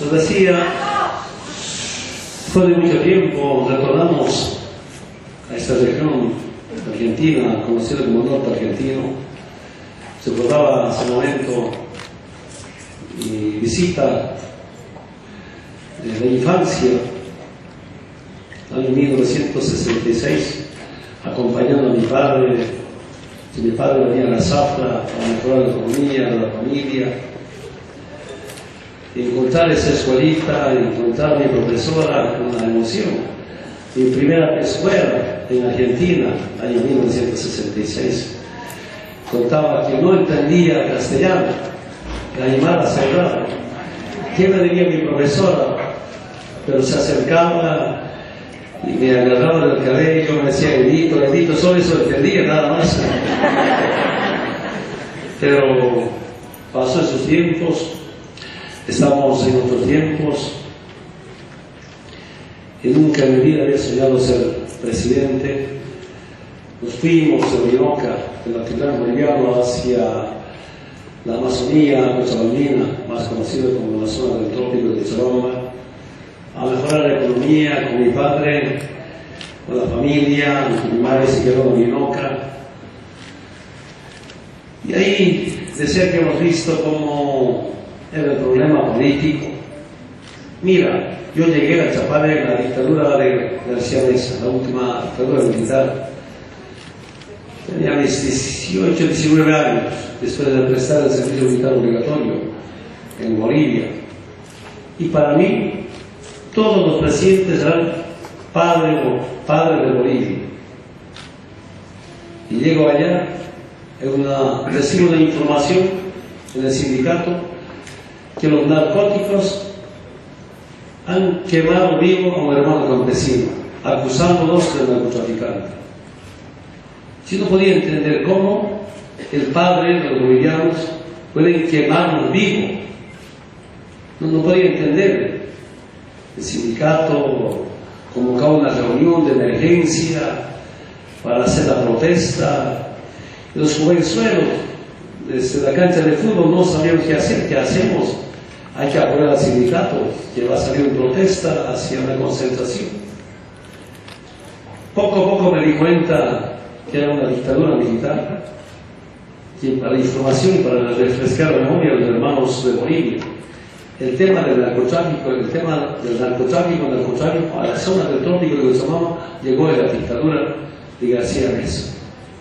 Os decía, después de mucho tiempo retornamos a esta región argentina, conocida como norte argentino. Se acordaba hace un momento mi visita de infancia, año 1966, acompañando a mi padre. Mi padre venía a la zafra para mejorar la economía de la familia. Encontrar esa escuelita, encontrar a mi profesora, una emoción. Mi primera escuela en Argentina, año 1966, contaba que no entendía castellano, la animaba a cerrar. ¿Qué me diría mi profesora? Pero se acercaba y me agarraba del cabello, me decía Edito, solo eso entendía, nada más. Pero pasó esos tiempos, estamos en otros tiempos, y nunca en mi vida había soñado ser presidente. Nos fuimos de Orinoca, del altiplano boliviano, hacia la Amazonía cochabambina, más conocida como la zona del trópico de Cochabamba, a mejorar la economía con mi padre, con la familia. Mi madre se quedó en Orinoca. Y ahí, de cerca hemos visto cómo era el problema político. Mira, yo llegué a Chapare en la dictadura de García Meza, la última dictadura militar. Tenía mis 18, 19 años, después de prestar el servicio militar obligatorio en Bolivia. Y para mí, todos los presidentes eran padres de Bolivia. Y llego allá, recibo una información en el sindicato que los narcóticos han quemado vivo a un hermano campesino, acusándolos de narcotraficante. Si no podía entender cómo el padre de los bolivianos pueden quemarnos vivos, no podía entender. El sindicato convocaba una reunión de emergencia para hacer la protesta. Y los jovenzuelos desde la cancha de fútbol no sabíamos qué hacer. ¿Qué hacemos? Hay que apoyar al sindicato que va a salir en protesta hacia una concentración. Poco a poco me di cuenta que era una dictadura militar, que para la información y para refrescar la memoria de los hermanos de Bolivia, el tema del narcotráfico a la zona del trópico de Cochabamba llegó de la dictadura de García Meza,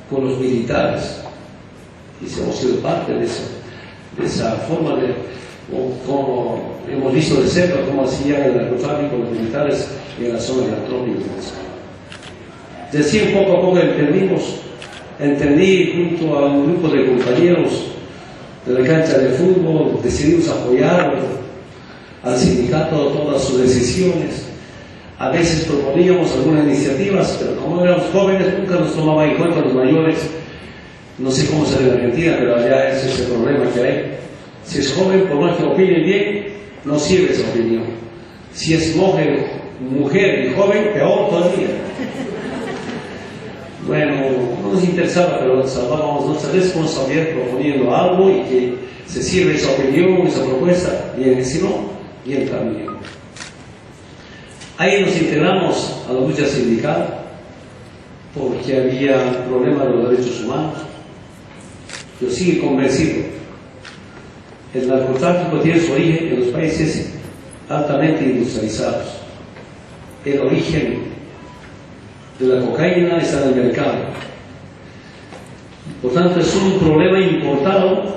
con los militares. Y hemos sido parte de esa forma de, como hemos visto de cerca cómo hacían el narcotráfico los militares en la zona del trópico de Cochabamba. Decía poco a poco entendí junto a un grupo de compañeros de la cancha de fútbol, decidimos apoyar al sindicato todas sus decisiones. A veces proponíamos algunas iniciativas, pero como éramos jóvenes nunca nos tomaban en cuenta los mayores. No sé cómo será en Argentina, pero allá ese es el problema que hay. Si es joven, por más que opine bien, no sirve esa opinión. Si es mujer y joven, peor todavía. Bueno, no nos interesaba, pero salvábamos nuestra responsabilidad proponiendo algo y que se sirve esa opinión, esa propuesta, bien, si no, bien también. Ahí nos integramos a la lucha sindical porque había problemas de los derechos humanos. Yo sigo convencido, el narcotráfico tiene su origen en los países altamente industrializados. El origen de la cocaína está en el mercado. Por tanto, es un problema importado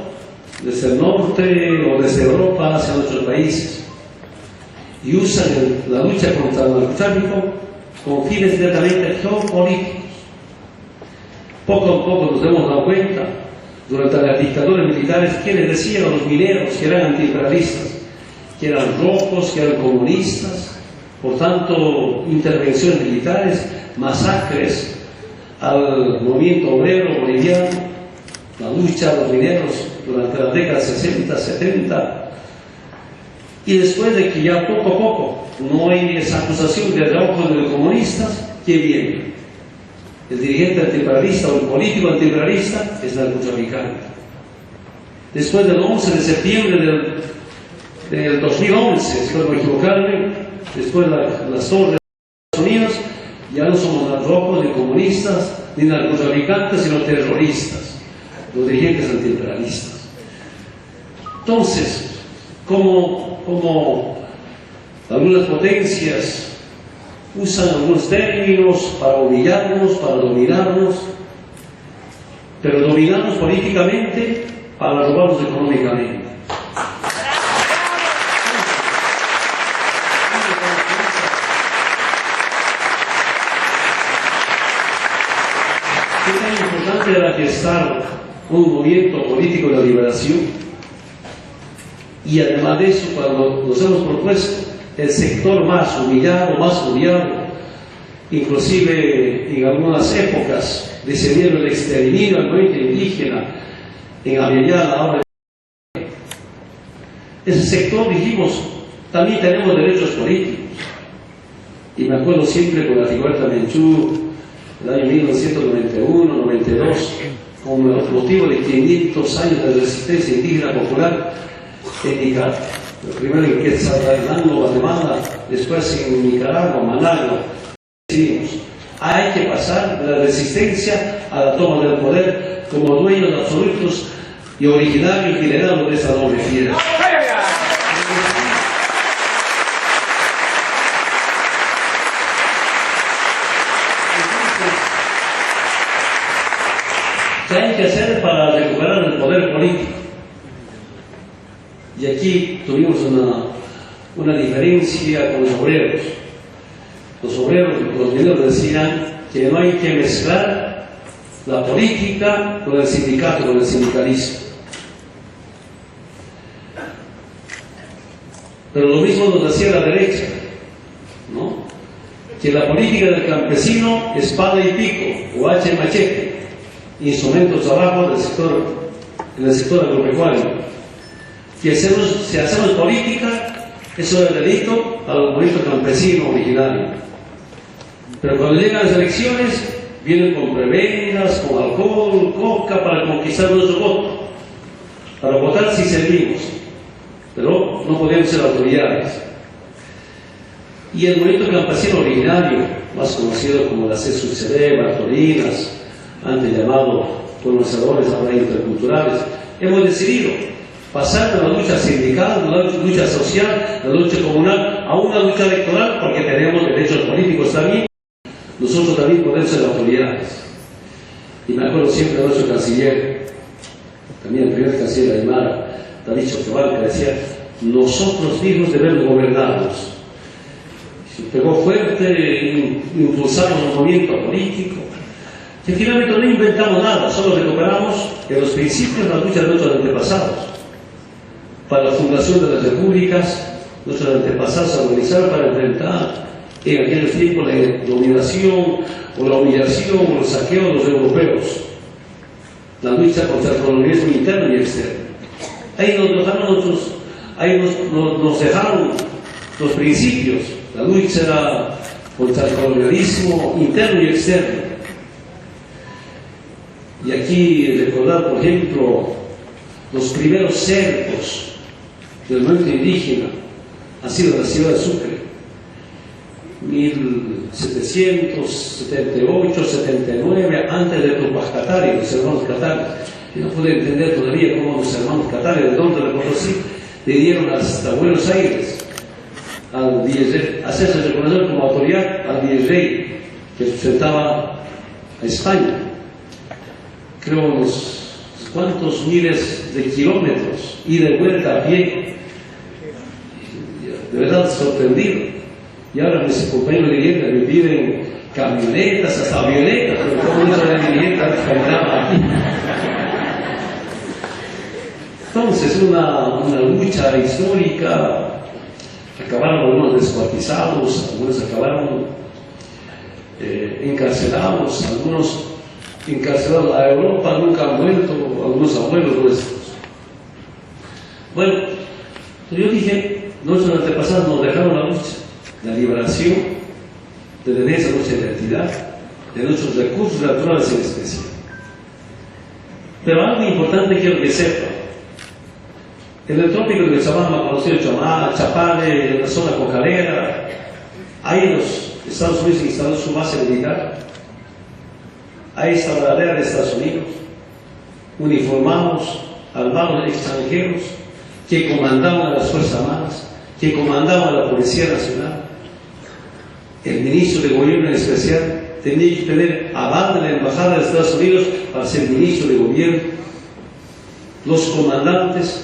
desde el norte o desde Europa hacia nuestros países. Y usan la lucha contra el narcotráfico con fines netamente geopolíticos. Poco a poco nos hemos dado cuenta, durante las dictaduras militares, que les decían a los mineros que eran antiimperialistas, que eran rojos, que eran comunistas. Por tanto, intervenciones militares, masacres al movimiento obrero boliviano, la lucha de los mineros durante las décadas 60, 70. Y después de que ya poco a poco no hay esa acusación de rojos de comunistas, ¿qué viene? El dirigente antiimperialista o el político antiimperialista es narcotraficante. Después del 11 de septiembre del en el 2011, espero no equivocarme, después de las torres de Estados Unidos, ya no somos narcos, ni comunistas, ni narcotraficantes, sino terroristas, los dirigentes antiimperialistas. Entonces, como algunas potencias usan algunos términos para humillarnos, para dominarnos, pero dominarnos políticamente para robarnos económicamente. ¿Qué tan importante era gestar un movimiento político de la liberación? Y además de eso, cuando nos hemos propuesto el sector más humillado, inclusive en algunas épocas decidieron el exterminio al movimiento indígena en Aviala, ahora ese sector dijimos, también tenemos derechos políticos. Y me acuerdo siempre con la Rigoberta Menchú, el año 1991-92, con el motivo de 500 años de resistencia indígena popular en Nicaragua. Primero en Quetzaltenango, Guatemala, después en Nicaragua, Managua. Decidimos, hay que pasar de la resistencia a la toma del poder como dueños absolutos y originarios y heredados de esa doble fiera. ¿Qué hay que hacer para recuperar el poder político? Y aquí tuvimos una diferencia con los obreros. Los obreros, los mineros decían que no hay que mezclar la política con el sindicato, con el sindicalismo. Pero lo mismo nos decía la derecha, ¿no? Que la política del campesino, espada y pico, o hacha y machete, instrumentos abajo en el sector agropecuario. Que si hacemos política, eso es delito al movimiento campesino originario. Pero cuando llegan las elecciones, vienen con prebendas, con alcohol, coca, para conquistar nuestro voto. Para votar sí servimos, pero no podemos ser autoridades. Y el movimiento campesino originario, más conocido como la CSUCD, Bartolinas, antes llamado conocedores ahora interculturales, hemos decidido pasar de la lucha sindical, de la lucha social, de la lucha comunal, a una lucha electoral, porque tenemos derechos políticos también. Nosotros también podemos ser autoridades. Y me acuerdo siempre de nuestro canciller, también el primer canciller Aymara, David Choqueval, que decía, nosotros mismos debemos gobernarnos. Pegó fuerte, impulsamos un movimiento político, que finalmente no inventamos nada, solo recuperamos en los principios la lucha de nuestros antepasados. Para la fundación de las repúblicas, nuestros antepasados se organizaron para enfrentar en aquellos tiempos la dominación o la humillación o el saqueo de los europeos, la lucha contra el colonialismo interno y externo. Ahí nos dejaron los principios. La lucha era contra el colonialismo interno y externo. Y aquí recordar, por ejemplo, los primeros cercos del movimiento indígena han sido la ciudad de Sucre, 1778, 79, antes de los Catari, los hermanos Catari. Yo no pude entender todavía cómo los hermanos Catari, de dónde lo conocí, le dieron hasta Buenos Aires al virrey, hacerse reconocer como autoridad al virrey que sustentaba a España. Creo unos cuantos miles de kilómetros y de vuelta a pie. De verdad sorprendido. Y ahora mis compañeros de vivienda me piden camionetas, hasta avionetas, pero ¿cómo no de vivienda caminaba aquí? Entonces, una lucha histórica. Acabaron algunos descuartizados, algunos acabaron encarcelados, algunos encarcelados a Europa, nunca han vuelto, algunos abuelos nuestros. Bueno, yo dije, nuestros antepasados nos dejaron la lucha, la liberación, de defensa de nuestra identidad, de nuestros recursos naturales en especial. Pero algo importante quiero que sepa, En el trópico de Cochabamba, conocido Chapale, en la zona cocalera, ahí los Estados Unidos instaló su base militar. Ahí está la bandera de Estados Unidos, uniformados, armados extranjeros, que comandaban a las Fuerzas Armadas, que comandaban a la Policía Nacional. El ministro de Gobierno en especial tenía que tener aval de la Embajada de Estados Unidos para ser ministro de Gobierno. Los comandantes,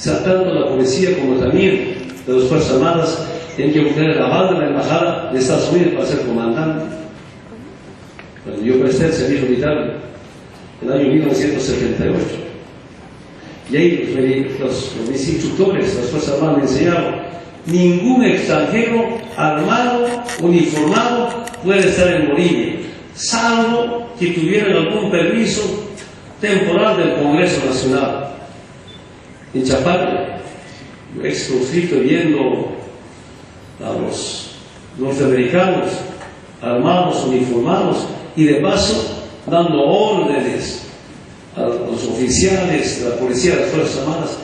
tanto la policía como también de las Fuerzas Armadas, tienen que obtener aval de la Embajada de Estados Unidos para ser comandante. Cuando yo presté el servicio militar en el año 1978, y ahí mis instructores, las Fuerzas Armadas, me enseñaron: ningún extranjero armado, uniformado, puede estar en Bolivia, salvo que tuvieran algún permiso temporal del Congreso Nacional. En Chapare, ex-conscripto, viendo a los norteamericanos armados, uniformados, y de paso dando órdenes a los oficiales de la policía de las Fuerzas Armadas,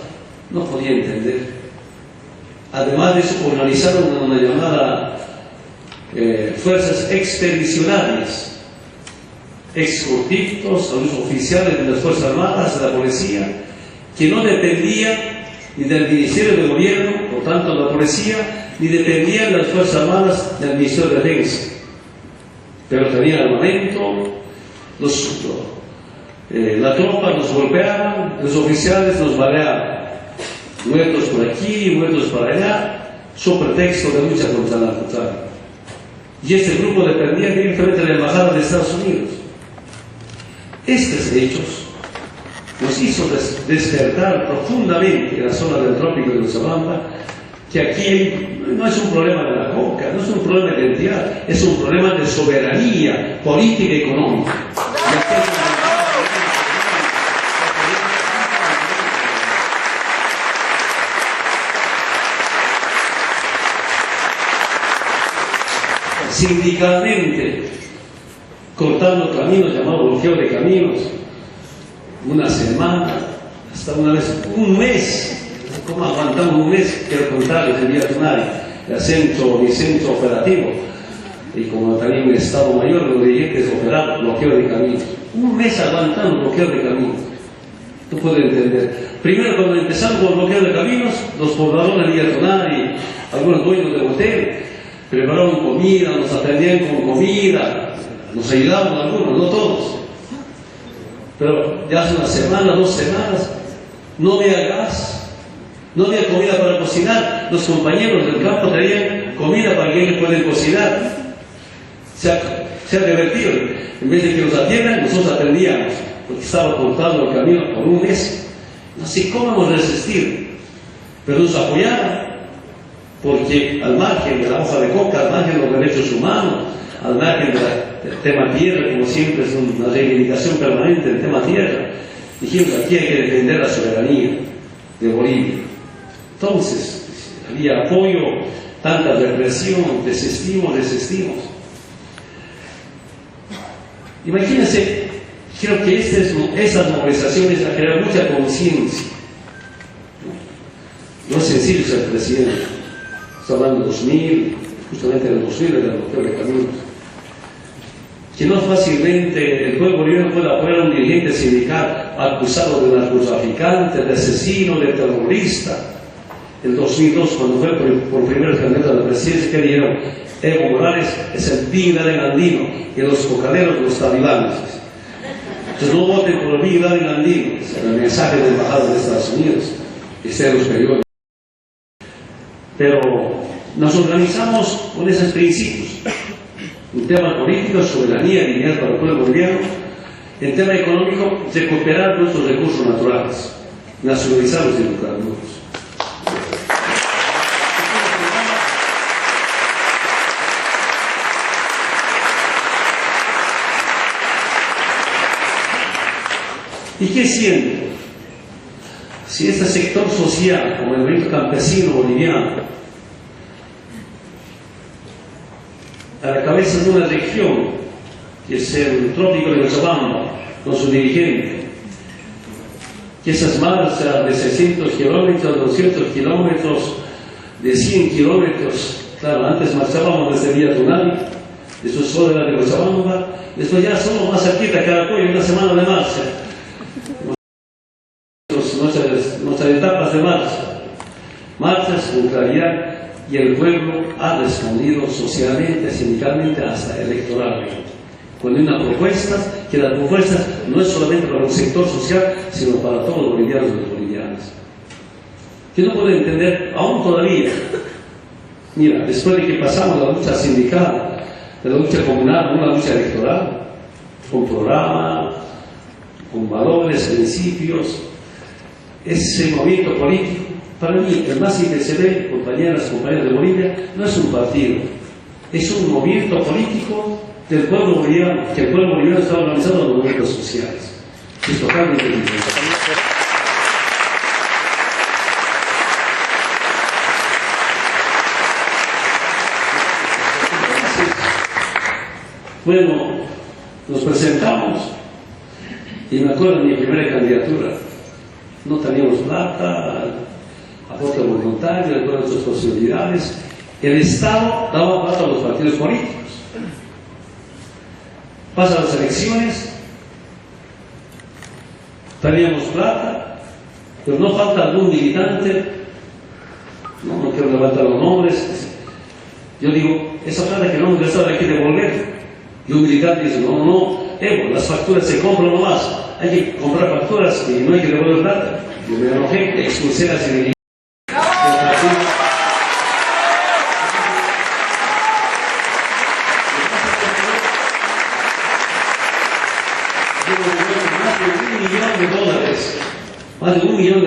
no podía entender. Además de eso, organizaron una llamada fuerzas expedicionarias, ex-conscriptos, a los oficiales de las Fuerzas Armadas, de la policía, que no dependían ni del Ministerio de Gobierno, por tanto la policía, ni dependían de las Fuerzas Armadas del Ministerio de Defensa, pero tenían armamento. La tropa nos golpeaban, los oficiales nos baleaban, muertos por aquí, muertos por allá, su pretexto de lucha contra el narcotráfico. Y este grupo dependía directamente de la Embajada de Estados Unidos. Estos hechos nos hizo despertar profundamente en la zona del trópico de Cochabamba que aquí no es un problema de la coca, no es un problema de identidad, es un problema de soberanía política y económica. Sindicalmente, cortando caminos, llamado bloqueo de caminos, una semana, hasta una vez, un mes. ¿Cómo aguantamos un mes? Que al contrario, tenía Tunari, mi centro operativo, y como también un Estado Mayor, los dirigentes operaron bloqueo de caminos. Un mes aguantando bloqueo de caminos. Tú puedes entender. Primero, cuando empezamos con el bloqueo de caminos, los pobladores de Villa Tunari, algunos dueños del hotel, prepararon comida, nos atendían con comida, nos ayudaban algunos, no todos. Pero ya hace una semana, 2 semanas, no había gas, no había comida para cocinar. Los compañeros del campo traían comida para que ellos puedan cocinar. Se ha revertido. En vez de que nos atiendan, nosotros atendíamos, porque estaba cortado el camino por un mes. No sé cómo hemos resistido, pero nos apoyaban. Porque al margen de la hoja de coca, al margen de los derechos humanos, al margen del tema tierra, como siempre es una reivindicación permanente del tema tierra, dijimos: aquí hay que defender la soberanía de Bolivia. Entonces, había apoyo, tanta represión, desistimos. Imagínense, creo que estas movilizaciones han creado mucha conciencia. No es sencillo ser presidente. Estamos hablando de 2000, justamente en el 2000, del bloqueo de caminos. Que no fácilmente el pueblo boliviano puede apoyar a un dirigente sindical acusado de narcotraficante, de asesino, de terrorista. En 2002, cuando fue por primera vez candidato a la presidencia, que dijeron: Evo Morales es el Bin Laden andino, y los cocaleros los talibanes. Entonces no voten por el Bin Laden andino, es el mensaje de la Embajada de Estados Unidos, que está en los periódicos. Pero nos organizamos con esos principios. En tema político, soberanía, dignidad para el pueblo boliviano. En tema económico, recuperar nuestros recursos naturales, nacionalizar los hidrocarburos. ¿Y qué siento? Si este sector social, como el movimiento campesino boliviano, a la cabeza de una región, que es el trópico de Cochabamba, con su dirigente, que esas marchas de 600 kilómetros, 200 kilómetros, de 100 kilómetros, claro, antes marchábamos desde Villa Tunari, después solo de la de Cochabamba, después ya solo más cerquita, Caracoy, una semana de marcha. Nuestras etapas de marcha, marchas con claridad, y el pueblo ha respondido socialmente, sindicalmente, hasta electoralmente, con una propuesta, que la propuesta no es solamente para un sector social, sino para todos los bolivianos y los bolivianas. Que no puede entender, aún todavía, mira, después de que pasamos la lucha sindical, de la lucha comunal, una lucha electoral, con programa, con valores, principios, ese movimiento político, para mí, el más IPCB, compañeros de Bolivia, no es un partido, es un movimiento político del pueblo boliviano, que el pueblo boliviano está organizado en los movimientos sociales. Es totalmente diferente. Bueno, nos presentamos y me acuerdo de mi primera candidatura. No teníamos plata, aporte voluntario, de todas nuestras posibilidades. El Estado daba plata a los partidos políticos. Pasan las elecciones, teníamos plata, pero no falta algún militante, no quiero levantar los nombres. Yo digo, esa plata que no hemos gastado hay que devolver. Y un militante dice, no, las facturas se compran nomás, hay que comprar facturas y no hay que devolver plata. Yo me enojé, expulsé a la ciudadanía. Más de $1 millón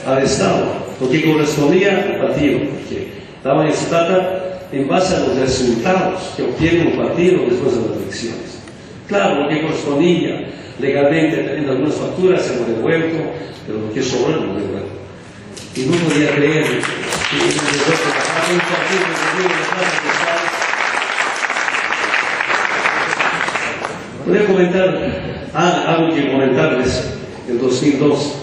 al Estado, lo que correspondía al partido, porque daban esa plata en base a los resultados que obtiene un partido después de las elecciones. Claro, lo que correspondía legalmente, teniendo algunas facturas, se hemos devuelto, pero lo que sobró no devuelto. Y no podía creer que hemos devuelto un partido que tenía la plata que estaba. Voy a comentar algo que comentarles en 2002.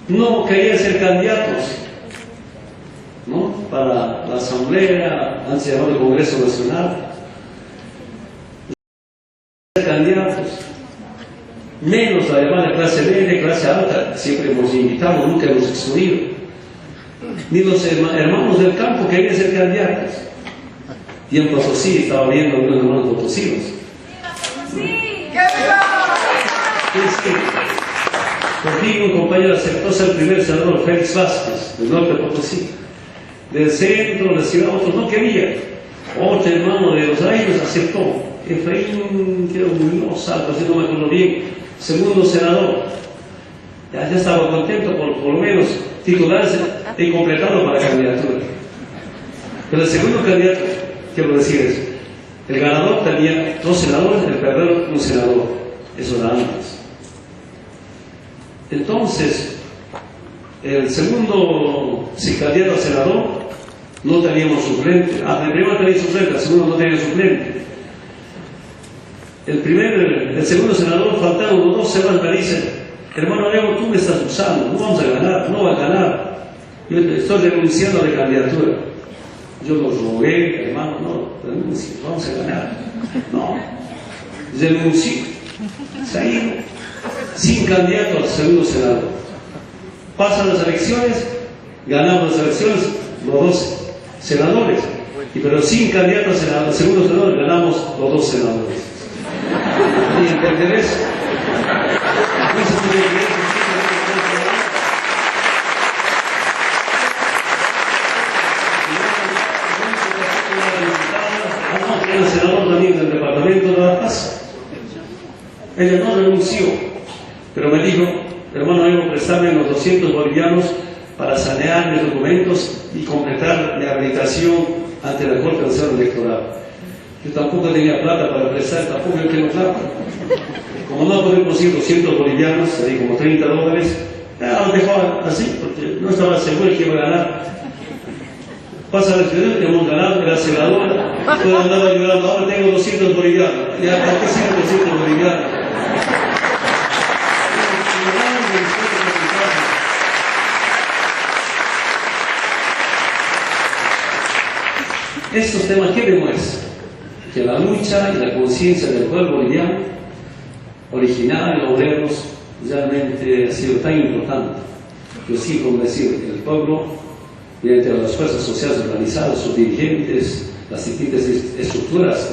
No querían ser candidatos, ¿no?, para la Asamblea, antes se llamaba el Congreso Nacional. Ser candidatos, menos la llamada clase media, clase alta, siempre hemos invitado, nunca hemos excluido. Ni los hermanos del campo querían ser candidatos. Y en Potosí estaba viendo unos hermanos potosinos. Por fin un compañero aceptó ser el primer senador, Félix Vázquez, del norte de Potosí. Del centro, de la ciudad, otros no querían. Otro hermano de los años aceptó. Efraín, creo, Muñoz, algo así, no me acuerdo bien, segundo senador. Ya estaba contento por lo menos titularse y completarlo para la candidatura. Pero el segundo candidato, quiero decir eso, el ganador tenía 2 senadores, el perdedor 1 senador. Eso era antes. Entonces, el segundo candidato a senador no teníamos suplente. El primero tenía suplente, el segundo no tenía suplente. El segundo senador, faltaron los 2 semanas, me dicen, hermano Leo, tú me estás usando, no vamos a ganar, no va a ganar. Yo estoy renunciando a la candidatura. Yo lo rogué, hermano, no, renuncie, vamos a ganar. No, renunció, se ha ido, sin candidato al segundo senador. Pasan las elecciones, ganamos las elecciones, los 2 senadores, pero sin candidato al segundo senador ganamos los 2 senadores. ¿Y entender eso? El senador también del departamento de La Paz. Ella no renunció, pero me dijo, hermano, debo prestarme los 200 bolivianos para sanear mis documentos y completar mi habilitación ante la Corte Nacional Electoral. Yo tampoco tenía plata para prestar, tampoco yo tengo plata. Como no podemos conseguir 200 bolivianos, ahí como $30, los dejó así, porque no estaba seguro que iba a ganar. Pasa la ciudad, hemos ganado, era senadora, yo andaba llorando, ahora tengo 200 bolivianos. ¿Y a qué sirven 200 bolivianos? Estos temas, ¿qué demuestran? Que la lucha y la conciencia del pueblo boliviano, originario, obreros, realmente ha sido tan importante. Yo sí convencido que el pueblo, mediante las fuerzas sociales organizadas, sus dirigentes, las distintas estructuras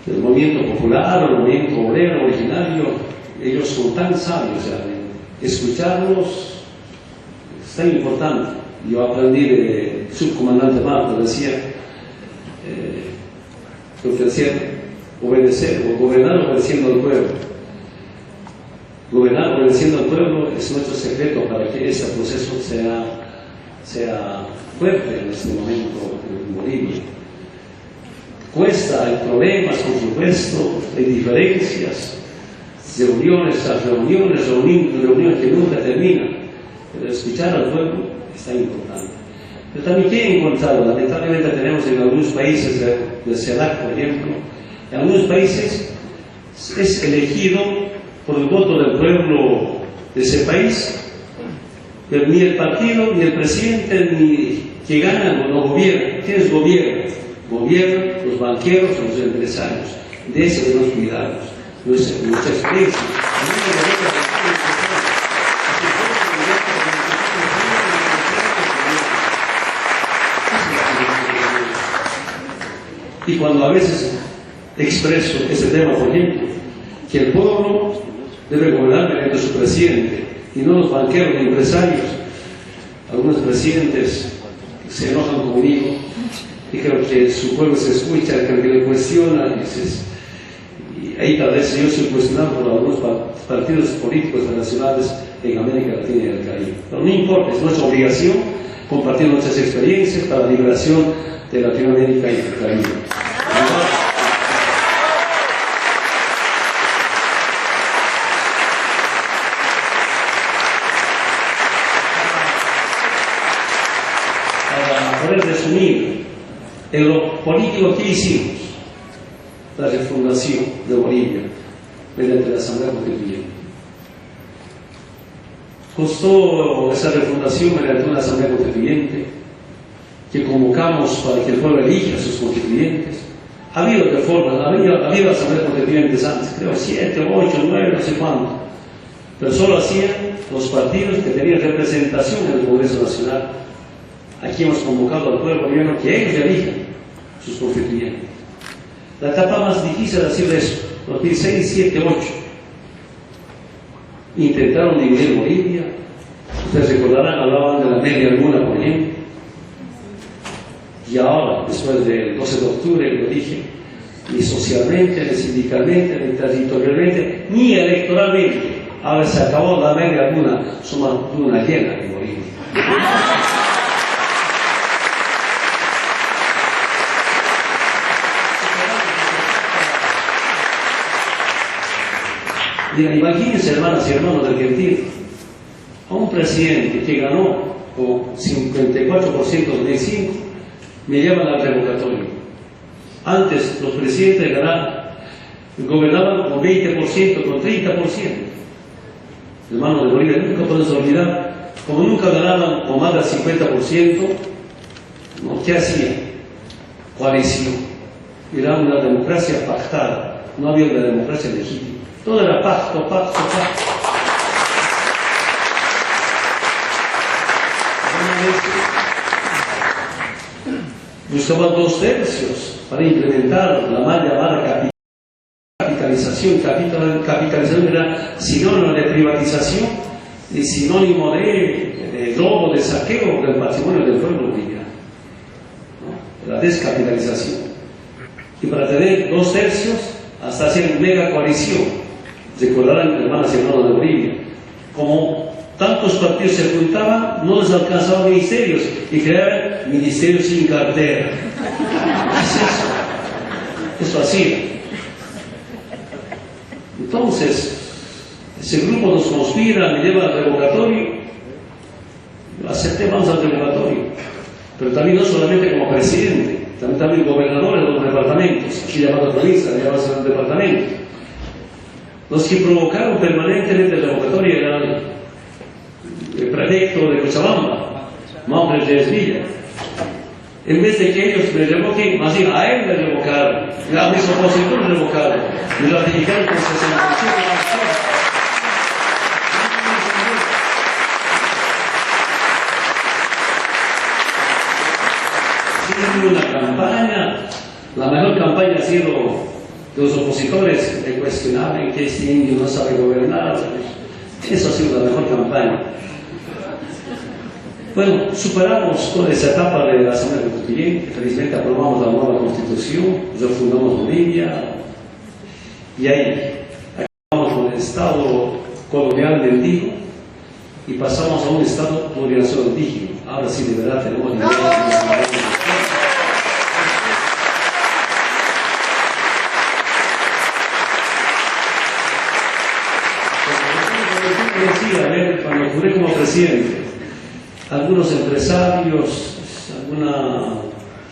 del movimiento popular, el movimiento obrero originario, ellos son tan sabios realmente. Escucharlos es tan importante. Yo aprendí del subcomandante Marcos, decía obedecer o gobernar obedeciendo al pueblo. Gobernar obedeciendo al pueblo es nuestro secreto para que este proceso sea fuerte en este momento en Bolivia. Cuesta, hay problemas, por supuesto, hay diferencias, reuniones tras reuniones, reuniones que nunca terminan, pero escuchar al pueblo es tan importante. Pero también, ¿qué he encontrado? Lamentablemente tenemos en algunos países del CELAC, por ejemplo, en algunos países es elegido por el voto del pueblo de ese país, pero ni el partido, ni el presidente, ni que ganan no gobiernan. ¿Quiénes gobiernan? Gobiernan los banqueros, los empresarios. De eso debemos cuidarnos. Nuestra experiencia. Y cuando a veces expreso ese tema, por ejemplo, que el pueblo debe gobernar mediante su presidente y no los banqueros y empresarios. Algunos presidentes se enojan conmigo y creo que su pueblo se escucha, creo que le cuestiona y ahí tal vez yo soy cuestionado por algunos partidos políticos nacionales en América Latina y el Caribe. Pero no importa, es nuestra obligación compartir nuestras experiencias para la liberación de Latinoamérica y el Caribe. Resumir, en lo político que hicimos, la refundación de Bolivia mediante la Asamblea Constituyente. Costó esa refundación mediante una Asamblea Constituyente que convocamos para que el pueblo elija a sus constituyentes. Ha habido reformas, ha habido Asambleas Constituyentes antes, creo 7, 8, 9, no sé cuánto, pero solo hacían los partidos que tenían representación en el Congreso Nacional. Aquí hemos convocado al pueblo boliviano que ellos elijan sus constituyentes. La etapa más difícil ha sido eso, 2006, 7, 8. Intentaron dividir Bolivia. Ustedes recordarán, hablaban de la media luna, por ejemplo. Y ahora, después del 12 de octubre, lo dije, ni socialmente, ni sindicalmente, ni territorialmente, ni electoralmente. Ahora se acabó la media luna, somos luna llena en Bolivia. Imagínense, hermanas y hermanos de Argentina, a un presidente que ganó con 54% de 2005, me llevan al revocatorio. Antes los presidentes gobernaban con 20%, con 30%. Hermanos de Bolivia, nunca podemos olvidar, como nunca ganaban con más del 50%, ¿no? ¿Qué hacían? Coalición. Era una democracia pactada, no había una democracia legítima. Todo era pacto. Buscaban 2 tercios para implementar la mal llamada capitalización. Capitalización era sinónimo de privatización y sinónimo de robo, de saqueo del patrimonio del pueblo boliviano, ¿no? La descapitalización. Y para tener 2 tercios, hasta hacer mega coalición. Recordarán, hermanas y hermanos de Bolivia, como tantos partidos se juntaban, no les alcanzaban ministerios y creaban ministerios sin cartera. ¿Qué es eso? Eso hacía. Entonces, ese grupo nos conspira, me lleva al revocatorio. Acepté, vamos al revocatorio. Pero también no solamente como presidente, también gobernadores de los departamentos, aquí llamados provincias, llamados el departamento. Los que provocaron permanentemente el revocatorio eran el prefecto de Cochabamba, Maure Reyes Villa, En vez de que ellos me revoquen, más bien a él me revocaron, a mis opositores me revocaron, me ratificaron con 67 acciones. Una campaña, la mejor campaña ha sido de los opositores que cuestionaban que este indio no sabe gobernar. Eso ha sido la mejor campaña. Bueno, superamos toda esa etapa de la Asamblea Constituyente, felizmente aprobamos la nueva Constitución, refundamos Bolivia y ahí acabamos con el Estado colonial mendigo y pasamos a un Estado plurinacional digno. Ahora sí, de verdad, tenemos cuando ocurrí como presidente, algunos empresarios, alguna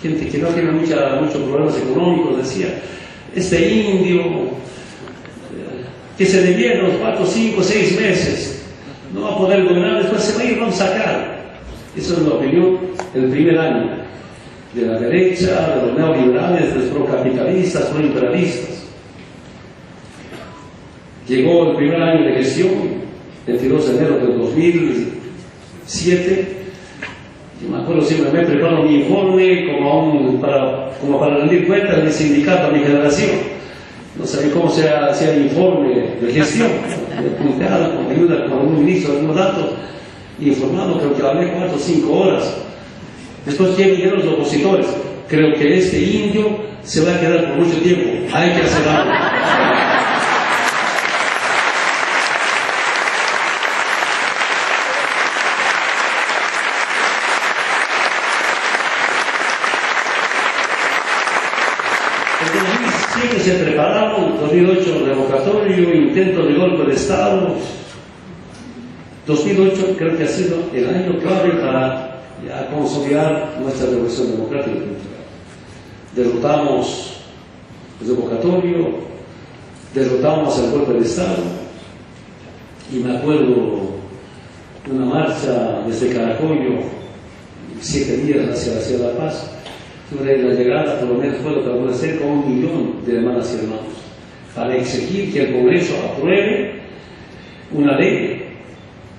gente que no tiene muchos problemas económicos, decía, este indio que se debiera los 4, 5, 6 meses, no va a poder gobernar, después se va a ir, vamos a sacar. Esa es la opinión del primer año, de la derecha, de los neoliberales, de los procapitalistas, proimperialistas. Llegó el primer año de gestión, 22 de enero del 2007, yo me acuerdo siempre, me preparo mi informe como para rendir cuentas de mi sindicato, a mi generación. No sabía cómo se hacía el informe de gestión, con ayuda con un ministro, algún dato, informado, creo que hablé 4 o 5 horas. Después vinieron los opositores, creo que este indio se va a quedar por mucho tiempo, hay que hacer algo. Se prepararon, 2008 revocatorio, intento de golpe de Estado. 2008 creo que ha sido el año clave para ya consolidar nuestra revolución democrática y cultural. Derrotamos el revocatorio, derrotamos el golpe de Estado, y me acuerdo de una marcha desde Caracollo, 7 días hacia La Paz. Sobre la llegada, por lo menos puedo calcular, cerca de 1 millón de hermanas y hermanos, para exigir que el Congreso apruebe una ley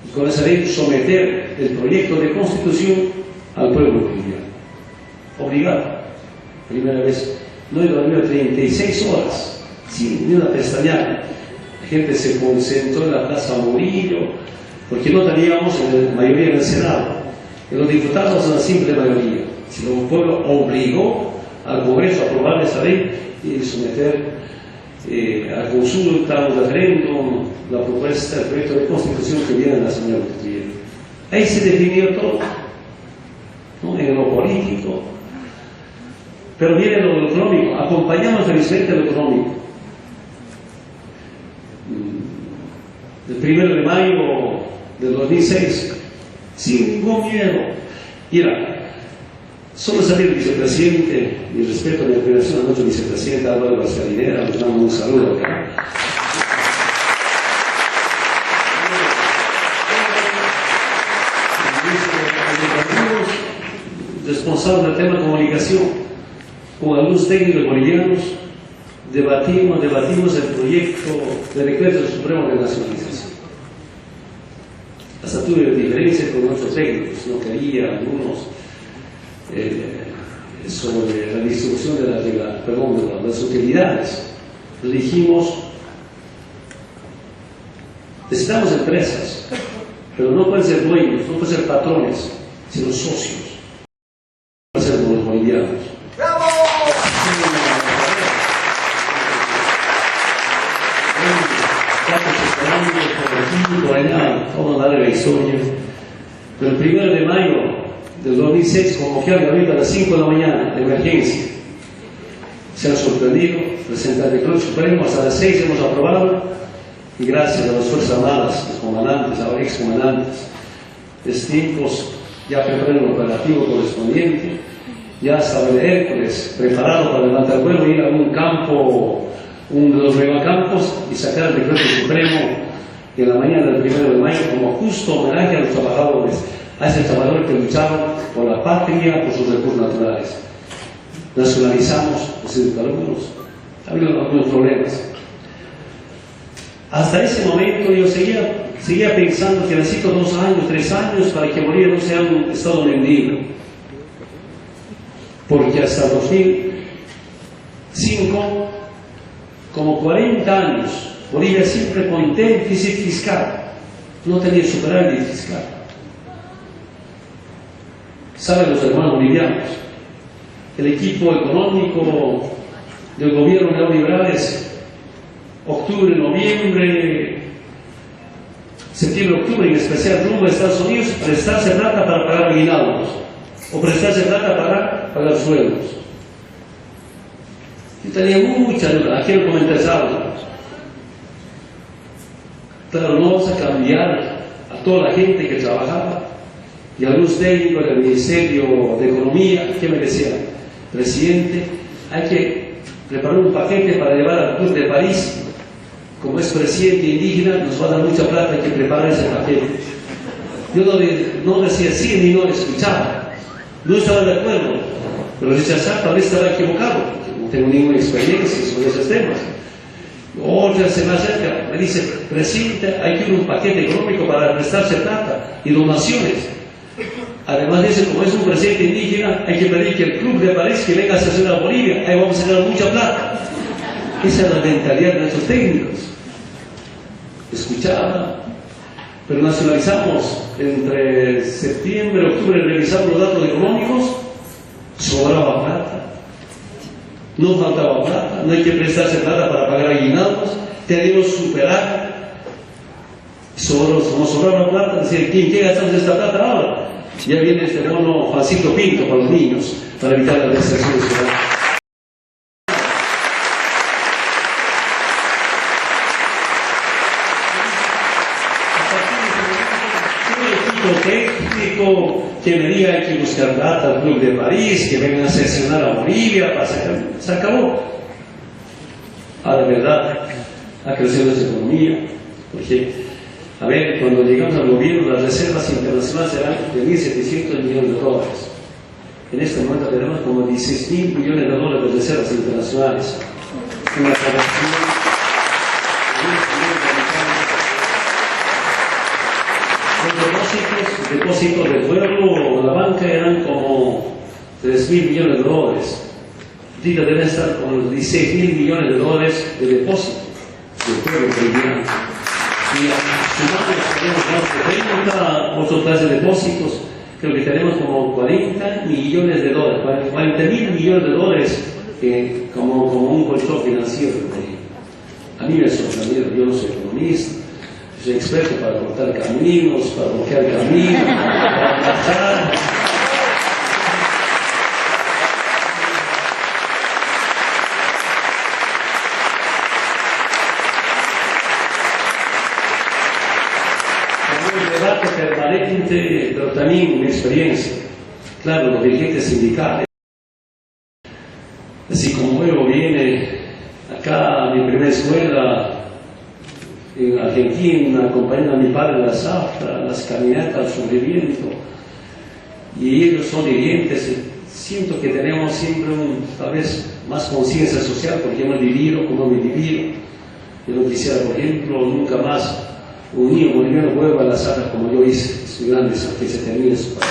y con esa ley someter el proyecto de constitución al pueblo boliviano. Obligado, primera vez, no iba a dormir 36 horas, sin ni una pestañada. La gente se concentró en la Plaza Murillo, porque no teníamos mayoría en el Senado, y los diputados una simple mayoría. Si el pueblo obligó al Congreso a aprobar esa ley y someter a consulta, un referéndum, la propuesta, el proyecto de constitución que viene en la Asamblea Constituyente. Ahí se definió todo, ¿no? En lo político, pero viene lo económico, acompañamos felizmente lo económico. El 1 de mayo del 2006, sin ningún miedo, mira, solo salir el vicepresidente, y respeto a mi admiración a nuestro vicepresidente Álvaro García Linera, les damos un saludo acá. Responsables del tema de comunicación, con algunos técnicos bolivianos, debatimos el proyecto de decreto del Supremo de Nacionalización. Hasta tuve diferencias con nuestros técnicos, no quería algunos sobre la distribución de las utilidades. Dijimos, necesitamos empresas, pero no pueden ser dueños, no pueden ser patrones, sino socios. No pueden ser los bolivianos. ¡Bravo! Por allá, vamos a darle la historia. Pero el 1 de mayo del 2006 convocaron ahorita a las 5 de la mañana de emergencia. Se han sorprendido, presentan el decreto supremo, hasta las 6 hemos aprobado, y gracias a las Fuerzas Armadas, los comandantes, ahora excomandantes, distintos, ya prepararon el operativo correspondiente, ya estaba el Hércules preparado para levantar vuelo, ir a un campo, uno de los megacampos, y sacar el decreto supremo en la mañana del 1 de mayo como justo homenaje a los trabajadores, a esos trabajadores que lucharon por la patria, por sus recursos naturales. Nacionalizamos los hidrocarburos, ha habido algunos problemas. Hasta ese momento yo seguía pensando que necesito 2 años, 3 años para que Bolivia no sea un estado mendigo, porque hasta 2005, como 40 años, Bolivia siempre con déficit fiscal, no tenía superávit fiscal. Saben los hermanos bolivianos, el equipo económico del gobierno neoliberales, octubre, noviembre, septiembre, octubre, en especial rumbo a Estados Unidos, prestarse plata para pagar aguinaldos o prestarse plata para pagar sueldos. Yo tenía mucha duda, aquí lo comenté el sábado. Claro, no vamos a cambiar a toda la gente que trabajaba y algunos técnicos del Ministerio de Economía que me decían: presidente, hay que preparar un paquete para llevar al Club de París. Como es presidente indígena, nos va a dar mucha plata, hay que preparar ese paquete. Yo no decía sí ni no escuchaba, no estaba de acuerdo, pero rechazar tal vez estaba equivocado, no tengo ninguna experiencia sobre esos temas. Otra se me acerca, me dice: presidente, hay que ir un paquete económico para prestarse plata y donaciones. Además dice, como es un presidente indígena, hay que pedir que el Club de París que venga a hacer a Bolivia, ahí vamos a ganar mucha plata. Esa es la mentalidad de nuestros técnicos. Escuchaba, pero nacionalizamos entre septiembre y octubre, revisamos los datos económicos, sobraba plata, no faltaba plata, no hay que prestarse plata para pagar aguinaldos, tenemos superávit, como sobraba plata, decir, ¿quién quiere gastamos esta plata ahora? Ya viene este mono Juancito Pinto para los niños, para evitar la deserción escolar. Técnico que me diga hay que buscar plata al Club de París, que vengan a sesionar a Bolivia, se acabó. De verdad, ha crecido nuestra economía, porque, a ver, cuando llegamos al gobierno, las reservas internacionales eran de 1.700 millones de dólares. En este momento tenemos como 16.000 millones de dólares de reservas internacionales. Una población depósitos del pueblo o la banca eran como 3.000 millones de dólares. Ahorita deben estar como los 16.000 millones de dólares de depósito del pueblo boliviano. Y sumamos tenemos otros clases de depósitos, creo que tenemos como 40 millones de dólares, 40.000 millones de dólares como un colchón financiero. A mí me sorprendió, yo no soy economista. Soy experto para cortar caminos, para bloquear caminos, para marchar. Un debate permanente, pero también mi experiencia. Claro, los dirigentes sindicales. Así como yo viene acá a mi primera escuela en Argentina, acompañando a mi padre en la zafra, las caminatas, el sufrimiento, y ellos son dirigentes. Siento que tenemos siempre tal vez más conciencia social porque hemos vivido como hemos vivido. Yo no quisiera, por ejemplo, nunca más un niño boliviano vuelva a la zafra como yo hice, estudiantes, que se termine su país.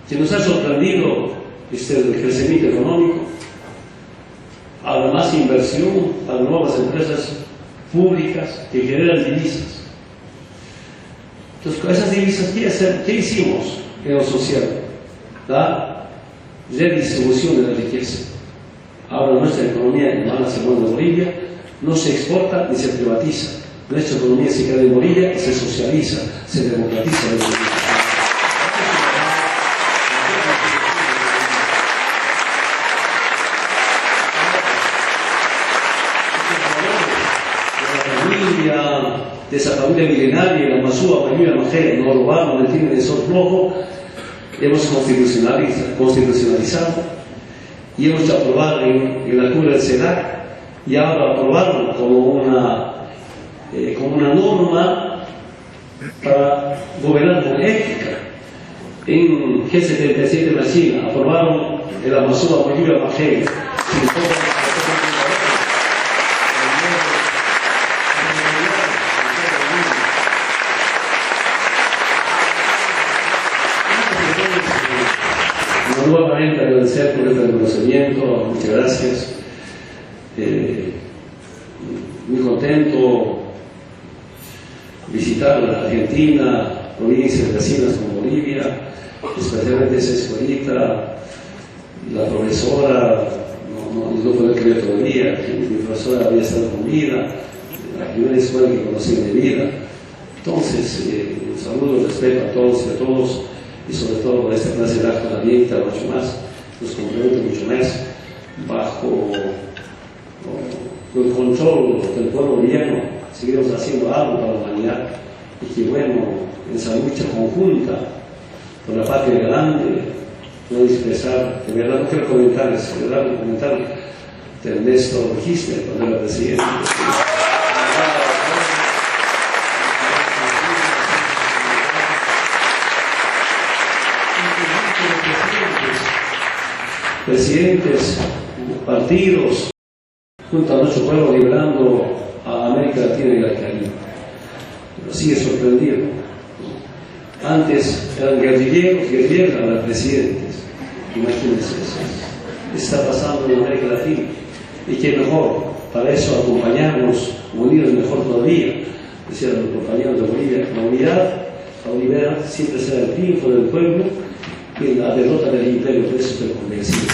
Que nos ha sorprendido el crecimiento económico, a la más inversión, a las nuevas empresas públicas que generan divisas. Entonces, con esas divisas, ¿qué hicimos en lo social? La redistribución de la riqueza. Ahora nuestra economía, en la segunda de Bolivia, no se exporta ni se privatiza. Nuestra economía se queda en Bolivia y se socializa, se democratiza en Bolivia. fuente milenaria, la Masúa, Mayuya, Majea, no robaron, no tienen el sol rojo, hemos constitucionalizado y hemos aprobado en la cumbre del CELAC, y ahora aprobaron como una norma para gobernar con ética. En G77 en China aprobaron el Amazúa, Mayuya, Majea. Nuevamente agradecer por este reconocimiento, muchas gracias. Muy contento visitar la Argentina, provincias vecinas como Bolivia, especialmente esa escuelita, la profesora, no puedo creer todavía que mi profesora había estado conmigo, la primera escuela que conocí en mi vida. Entonces, un saludo, respeto a todos y a todos, y sobre todo por esta clase de acto abierta, mucho más, nos compromete mucho más, bajo el control del pueblo boliviano, seguimos haciendo algo para la humanidad, y que bueno, en esa lucha conjunta por la patria grande, no expresar, de verdad no quiero comentar, de verdad un comentario del Néstor Kirchner cuando era presidente. Presidentes, partidos, junto a nuestro pueblo liberando a América Latina y al Caribe. Pero sigue sorprendido. Antes eran guerrilleros, ahora presidentes. Imagínense eso. Está pasando en América Latina. Y qué mejor, para eso acompañarnos, unidos mejor todavía. Decían los compañeros de Bolivia, la unidad siempre será el triunfo del pueblo y la derrota del imperio, por eso estoy convencido.